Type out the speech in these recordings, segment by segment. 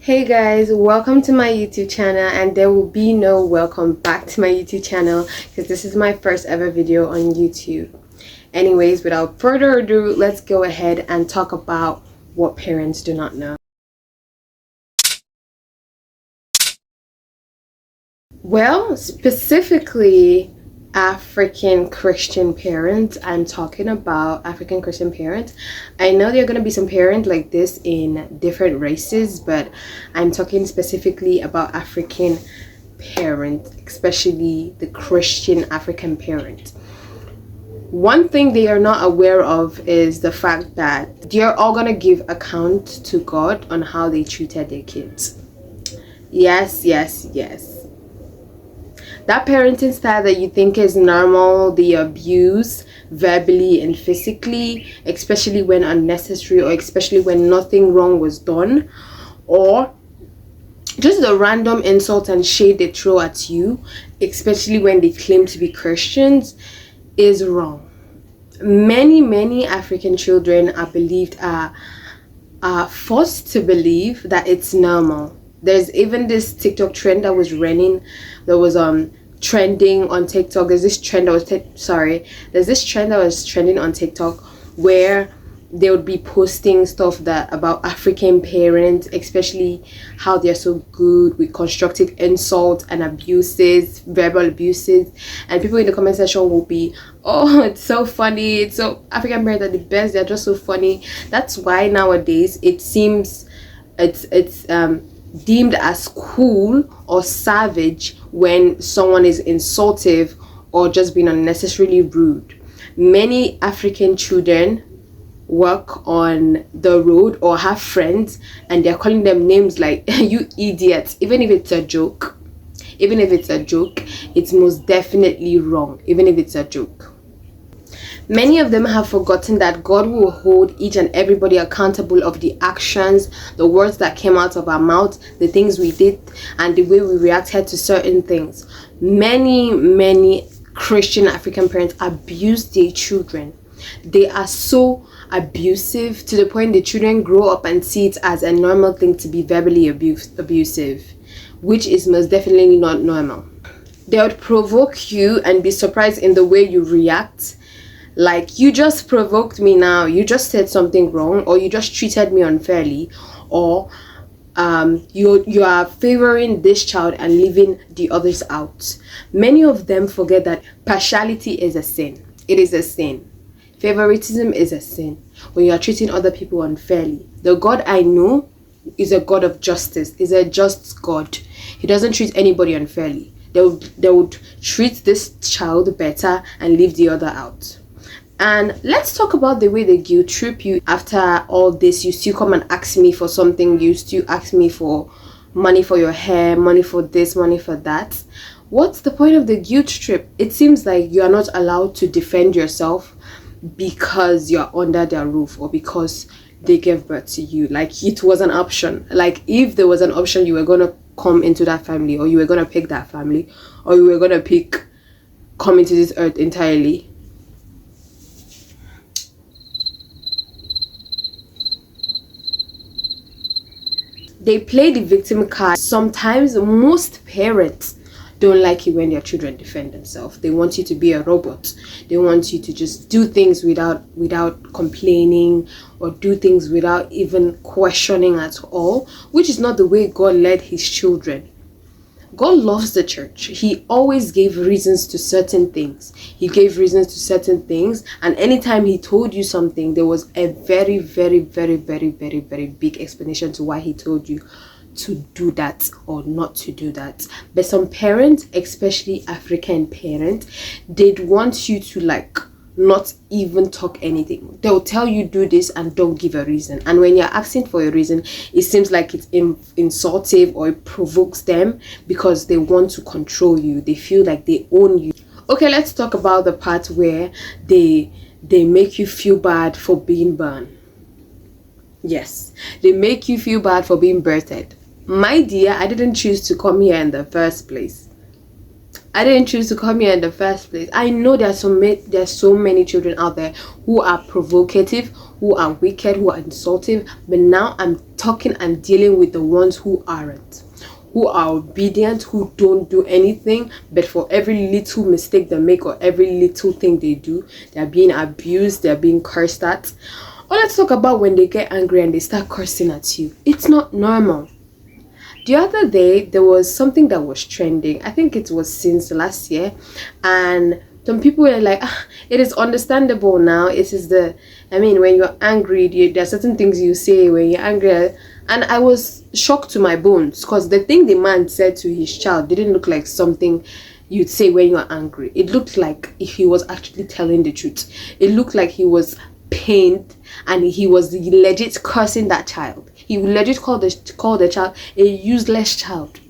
Hey guys, welcome to my YouTube channel, and there will be no welcome back to my YouTube channel because this is my first ever video on YouTube. Anyways, without further ado, let's go ahead and talk about what parents do not know. Well, specifically African Christian parents. I'm talking about African Christian parents. I know there are going to be some parents like this in different races, but I'm talking specifically about African parents, especially the Christian African parent. One thing they are not aware of is the fact that they're all going to give account to God on how they treated their kids. Yes, yes, yes. That parenting style that you think is normal, the abuse verbally and physically, especially when unnecessary, or especially when nothing wrong was done, or just the random insult and shade they throw at you, especially when they claim to be Christians, is wrong. Many African children are forced to believe that it's normal. There's even this TikTok trend that was running, that was trending on TikTok. There's this trend that was trending on TikTok where they would be posting stuff that about African parents, especially how they're so good with constructive insults and abuses, verbal abuses, and people in the comment section will be, oh, it's so funny, it's so African parents are the best, they're just so funny. That's why nowadays it seems it's deemed as cool or savage when someone is insultive or just being unnecessarily rude. Many African children work on the road or have friends and they're calling them names like you idiots. Even if it's a joke, it's most definitely wrong. Even if it's a joke, many of them have forgotten that God will hold each and everybody accountable of the actions, the words that came out of our mouth, the things we did, and the way we reacted to certain things. Many Christian African parents abuse their children. They are so abusive to the point the children grow up and see it as a normal thing to be verbally abusive, which is most definitely not normal. They would provoke you and be surprised in the way you react. Like, you just provoked me now, you just said something wrong, or you just treated me unfairly, or you are favoring this child and leaving the others out. Many of them forget that partiality is a sin. It is a sin. Favoritism is a sin when you are treating other people unfairly. The God I know is a God of justice, is a just God. He doesn't treat anybody unfairly. They would treat this child better and leave the other out. And let's talk about the way they guilt trip you. After all this, you still come and ask me for something. You still ask me for money for your hair, money for this, money for that. What's the point of the guilt trip? It seems like you are not allowed to defend yourself because you're under their roof or because they gave birth to you. Like, it was an option. Like, if there was an option, you were gonna come into that family, or you were gonna pick that family, or you were gonna pick come into this earth entirely. They play the victim card. Sometimes most parents don't like it when their children defend themselves. They want you to be a robot. They want you to just do things without complaining, or do things without even questioning at all, which is not the way God led his children. God loves the church. He always gave reasons to certain things. And anytime he told you something, there was a very big explanation to why he told you to do that or not to do that. But some parents, especially African parents, they'd want you to not even talk anything. They'll tell you do this and don't give a reason, and when you're asking for a reason, it seems like it's insultive or it provokes them because they want to control you. They feel like they own you. Okay, let's talk about the part where they make you feel bad for being born. Yes, they make you feel bad for being birthed. My dear, I didn't choose to come here in the first place. I didn't choose to come here in the first place. I know there's so many children out there who are provocative, who are wicked, who are insultive, but now I'm dealing with the ones who aren't, who are obedient, who don't do anything, but for every little mistake they make or every little thing they do, they're being abused, they're being cursed at. Or let's talk about when they get angry and they start cursing at you. It's not normal. The other day, there was something that was trending. I think it was since last year. And some people were like, it is understandable now. It is when you're angry, there are certain things you say when you're angry. And I was shocked to my bones because the thing the man said to his child didn't look like something you'd say when you're angry. It looked like if he was actually telling the truth. It looked like he was pained and he was legit cursing that child. He would legit call the child a useless child.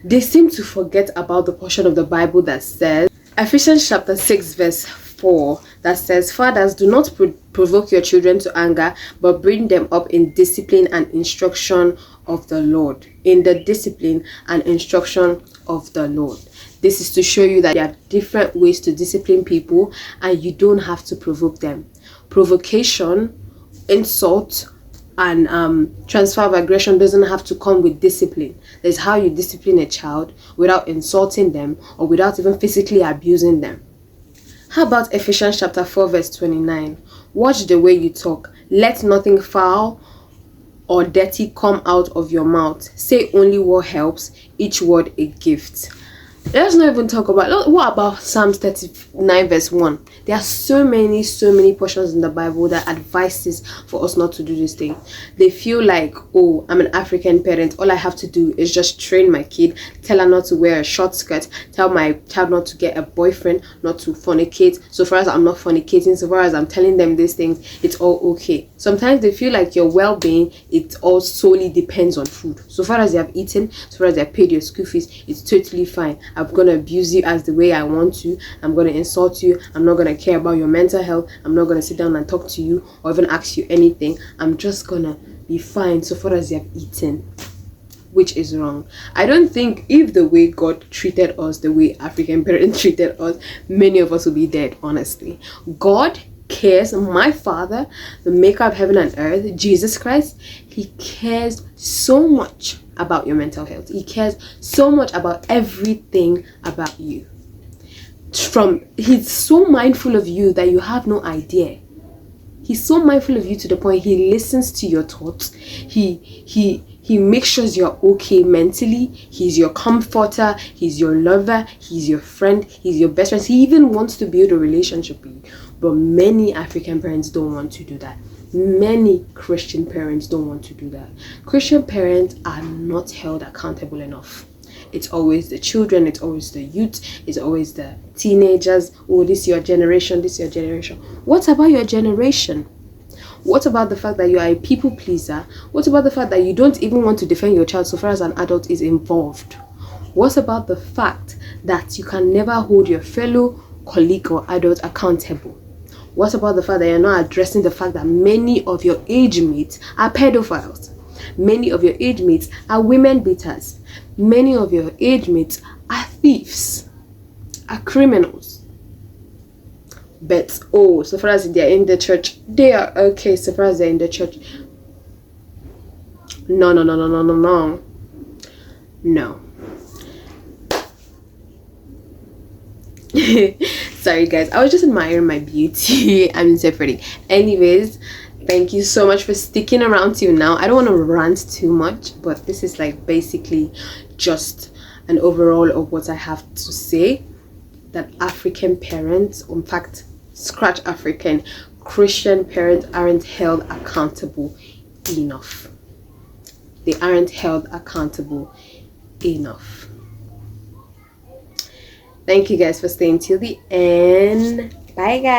They seem to forget about the portion of the Bible that says, Ephesians chapter 6 verse 4, that says, fathers, do not provoke your children to anger, but bring them up in discipline and instruction of the Lord. In the discipline and instruction of the Lord. This is to show you that there are different ways to discipline people and you don't have to provoke them. Provocation, insult, and transfer of aggression doesn't have to come with discipline. There's how you discipline a child without insulting them or without even physically abusing them. How about Ephesians chapter 4 verse 29? Watch the way you talk. Let nothing foul or dirty come out of your mouth. Say only what helps, each word a gift. Let's not even talk about, what about Psalms 39 verse 1? There are so many portions in the Bible that advises for us not to do this thing. They feel like, oh, I'm an African parent, all I have to do is just train my kid, tell her not to wear a short skirt, tell my child not to get a boyfriend, not to fornicate. So far as I'm not fornicating, so far as I'm telling them these things, it's all okay. Sometimes they feel like your well-being, it all solely depends on food. So far as you have eaten, so far as you have paid your school fees, it's totally fine. I'm gonna abuse you as the way I want to. I'm gonna insult you. I'm not gonna care about your mental health. I'm not gonna sit down and talk to you or even ask you anything. I'm just gonna be fine so far as you have eaten, which is wrong. I don't think if the way God treated us, the way African parents treated us, many of us will be dead, honestly. God cares. My Father, the maker of heaven and earth, Jesus Christ, he cares so much about your mental health. He cares so much about everything about you. He's so mindful of you that you have no idea. He's so mindful of you to the point he listens to your thoughts. He makes sure you're okay mentally. He's your comforter. He's your lover. He's your friend. He's your best friend. He even wants to build a relationship with you. But many African parents don't want to do that. Many Christian parents don't want to do that. Christian parents are not held accountable enough. It's always the children, it's always the youth, it's always the teenagers. Oh, this is your generation, this is your generation. What about your generation? What about the fact that you are a people pleaser? What about the fact that you don't even want to defend your child so far as an adult is involved? What about the fact that you can never hold your fellow colleague or adult accountable? What about the fact that you're not addressing the fact that many of your age mates are pedophiles? Many of your age mates are women beaters. Many of your age mates are thieves, are criminals. But, so far as they're in the church, they are okay. So far as they're in the church. No. Sorry guys, I was just admiring my beauty. I'm so pretty. Anyways, thank you so much for sticking around till now. I don't want to rant too much, but this is like basically just an overall of what I have to say. That African parents, in fact, scratch African, Christian parents aren't held accountable enough. They aren't held accountable enough. Thank you guys for staying till the end. Bye guys.